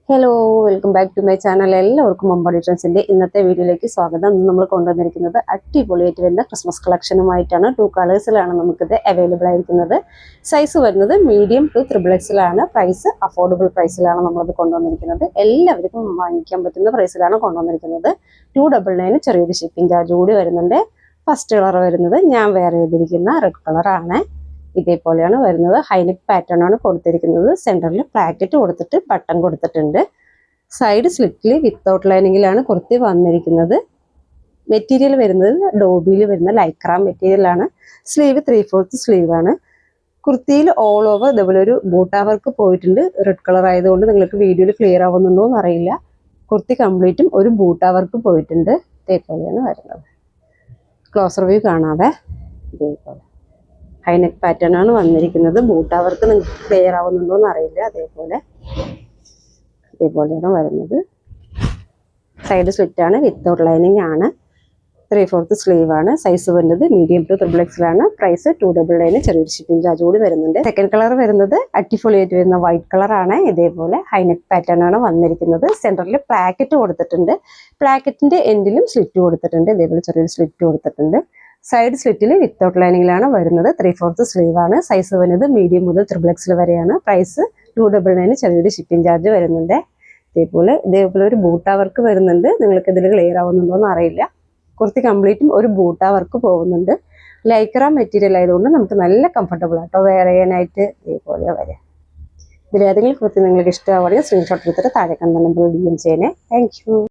Hello, welcome back to my channel. എല്ലാവർക്കും അമ്പാടി ട്രെൻഡ്സിന്റെ ഇന്നത്തെ വീഡിയോയിലേക്ക് സ്വാഗതം. ഇന്ന് നമ്മൾ കൊണ്ടുവന്നിരിക്കുന്നത് അടിപൊളിയായിട്ട് വരുന്ന ക്രിസ്മസ് കളക്ഷനുമായിട്ടാണ്. 2 കളേഴ്സിലാണ് നമുക്കിത് അവൈലബിൾ ആയിരിക്കുന്നത്. സൈസ് വരുന്നത് medium to XXL. Price affordable പ്രൈസിലാണ് നമ്മളത് കൊണ്ടുവന്നിരിക്കുന്നത്. എല്ലാവർക്കും വാങ്ങിക്കാൻ പറ്റുന്ന പ്രൈസിലാണ് കൊണ്ടുവന്നിരിക്കുന്നത്. 299 ചെറിയൊരു ഷിപ്പിംഗ് ചാർജ് കൂടി വരുന്നുണ്ട്. ഫസ്റ്റ് കളർ വരുന്നത് ഞാൻ വെയർ ചെയ്തിരിക്കുന്ന റെഡ് കളറാണ്. ഇതേപോലെയാണ് വരുന്നത്. ഹൈനെക്ക് പാറ്റേൺ ആണ് കൊടുത്തിരിക്കുന്നത്. സെന്ററിൽ പ്ലാക്കറ്റ് കൊടുത്തിട്ട് ബട്ടൺ കൊടുത്തിട്ടുണ്ട്. സൈഡ് സ്ലിറ്റിൽ വിത്തൗട്ട് ലൈനിങ്ങിലാണ് കുർത്തി വന്നിരിക്കുന്നത്. മെറ്റീരിയൽ വരുന്നത് ഡോബിയിൽ വരുന്ന ലൈക്ര മെറ്റീരിയലാണ്. സ്ലീവ് 3/4 സ്ലീവ് ആണ്. കുർത്തിയിൽ ഓൾ ഓവർ ഇതുപോലെ ഒരു ബൂട്ടാ വർക്ക് പോയിട്ടുണ്ട്. റെഡ് കളർ ആയതുകൊണ്ട് നിങ്ങൾക്ക് വീഡിയോയിൽ ക്ലിയർ ആവുന്നുണ്ടോ എന്ന് അറിയില്ല. കുർത്തി കംപ്ലീറ്റും ഒരു ബൂട്ടാ വർക്ക് പോയിട്ടുണ്ട്. ഇതേപോലെയാണ് വരുന്നത്. ക്ലോസർ വ്യൂ കാണാതെ ഇതേപോലെ ഹൈനെക്ക് പാറ്റേൺ ആണ് വന്നിരിക്കുന്നത്. ബൂട്ടാ വർക്ക് നിങ്ങൾക്ക് ക്ലിയർ ആവുന്നുണ്ടോ എന്ന് അറിയില്ല. ഇതേപോലെയാണ് വരുന്നത്. സൈഡ് സ്ലിറ്റ് ആണ്, വിത്തൗട്ട് ലൈനിങ് ആണ്. 3/4 സ്ലീവ് ആണ്. സൈസ് വരുന്നത് മീഡിയം ടു XXL ആണ്. പ്രൈസ് 299 ചെറിയൊരു ഷിപ്പിംഗ് ചാർജ് കൂടി വരുന്നുണ്ട്. സെക്കൻഡ് കളർ വരുന്നത് അടിപൊളിയായിട്ട് വരുന്ന വൈറ്റ് കളർ ആണ്. ഇതേപോലെ ഹൈനെക്ക് പാറ്റേൺ ആണ് വന്നിരിക്കുന്നത്. സെന്ററിൽ പ്ലാക്കറ്റ് കൊടുത്തിട്ടുണ്ട്. പ്ലാക്കറ്റിന്റെ എൻഡിലും സ്ലിറ്റ് കൊടുത്തിട്ടുണ്ട്. ഇതേപോലെ ചെറിയൊരു സ്ലിറ്റ് കൊടുത്തിട്ടുണ്ട്. സൈഡ് സ്ലിറ്റിൽ വിത്തൗട്ട് ലൈനിങ്ങിലാണ് വരുന്നത്. 3/4 സ്ലീവ് ആണ്. സൈസ് വരുന്നത് മീഡിയം മുതൽ XXL വരെയാണ്. പ്രൈസ് 299 ചെറിയൊരു ഷിപ്പിംഗ് ചാർജ് വരുന്നുണ്ട്. ഇതേപോലെ ഒരു ബൂട്ടാ വർക്ക് വരുന്നുണ്ട്. നിങ്ങൾക്ക് ഇതിൽ ക്ലിയർ ആവുന്നുണ്ടോ എന്ന് അറിയില്ല. കുർത്തി കംപ്ലീറ്റും ഒരു ബൂട്ടാ വർക്ക് പോകുന്നുണ്ട്. ലൈക്ര മെറ്റീരിയൽ ആയതുകൊണ്ട് നമുക്ക് നല്ല കംഫർട്ടബിൾ ആട്ടോ വെയർ ചെയ്യാനായിട്ട്. ഇതേപോലെ വരെ ഇതിലേതെങ്കിലും കുർത്തി നിങ്ങൾക്ക് ഇഷ്ടമാവുകയാണെങ്കിൽ സ്ക്രീൻഷോട്ട് എടുത്തിട്ട് താഴെ കണ്ട നമ്പറിൽ DM ചെയ്യണേ. Thank you.